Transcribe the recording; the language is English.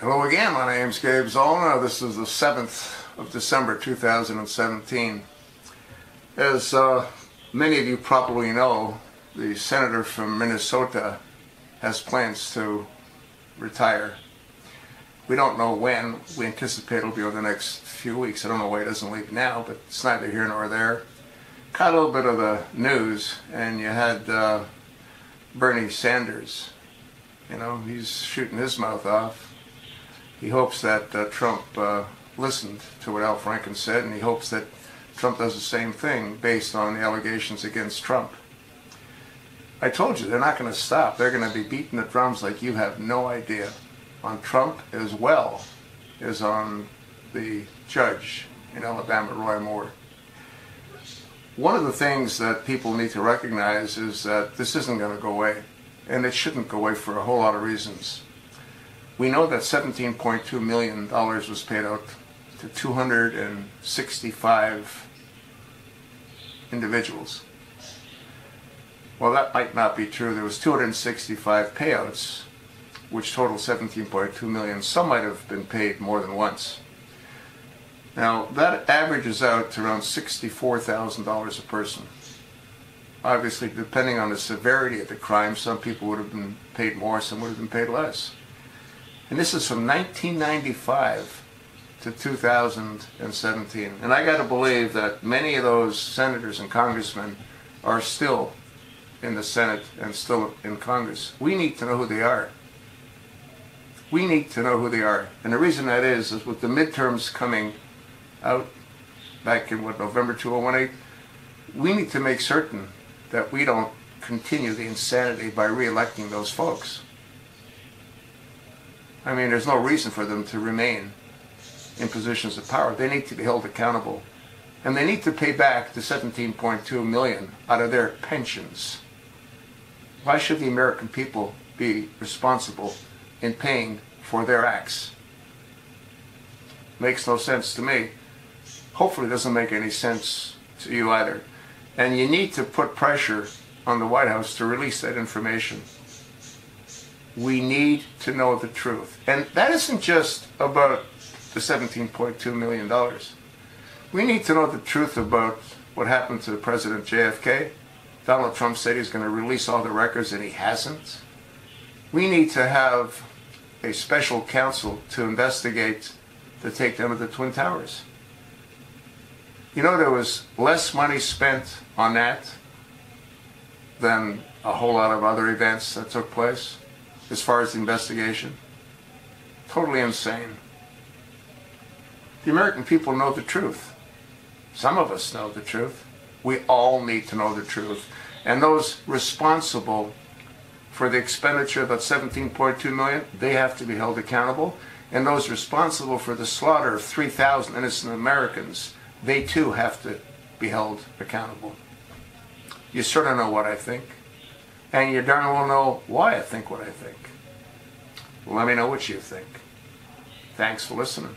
Hello again, my name's Gabe Zollner. This is the 7th of December 2017. As many of you probably know, the senator from Minnesota has plans to retire. We don't know when. We anticipate it'll be over the next few weeks. I don't know why he doesn't leave now, but it's neither here nor there. Caught a little bit of the news, and you had Bernie Sanders. You know, he's shooting his mouth off. He hopes that Trump listened to what Al Franken said, and he hopes that Trump does the same thing based on the allegations against Trump. I told you, they're not going to stop. They're going to be beating the drums like you have no idea, on Trump as well as on the judge in Alabama, Roy Moore. One of the things that people need to recognize is that this isn't going to go away, and it shouldn't go away for a whole lot of reasons. We know that $17.2 million was paid out to 265 individuals. Well, that might not be true. There was 265 payouts, which totaled $17.2 million. Some might have been paid more than once. Now, that averages out to around $64,000 a person. Obviously, depending on the severity of the crime, some people would have been paid more, some would have been paid less. And this is from 1995 to 2017. And I got to believe that many of those senators and congressmen are still in the Senate and still in Congress. We need to know who they are. We need to know who they are. And the reason that is with the midterms coming out back in, November 2018, we need to make certain that we don't continue the insanity by re-electing those folks. I mean, there's no reason for them to remain in positions of power. They need to be held accountable. And they need to pay back the $17.2 million out of their pensions. Why should the American people be responsible in paying for their acts? Makes no sense to me. Hopefully it doesn't make any sense to you either. And you need to put pressure on the White House to release that information. We need to know the truth. And that isn't just about the $17.2 million. We need to know the truth about what happened to President JFK. Donald Trump said he's going to release all the records, and he hasn't. We need to have a special counsel to investigate the takedown of the Twin Towers. You know, there was less money spent on that than a whole lot of other events that took place as far as the investigation. Totally insane. The American people know the truth. Some of us know the truth. We all need to know the truth. And those responsible for the expenditure of that $17.2 million, they have to be held accountable. And those responsible for the slaughter of 3,000 innocent Americans, they too have to be held accountable. You sort of know what I think. And you darn well know why I think what I think. Let me know what you think. Thanks for listening.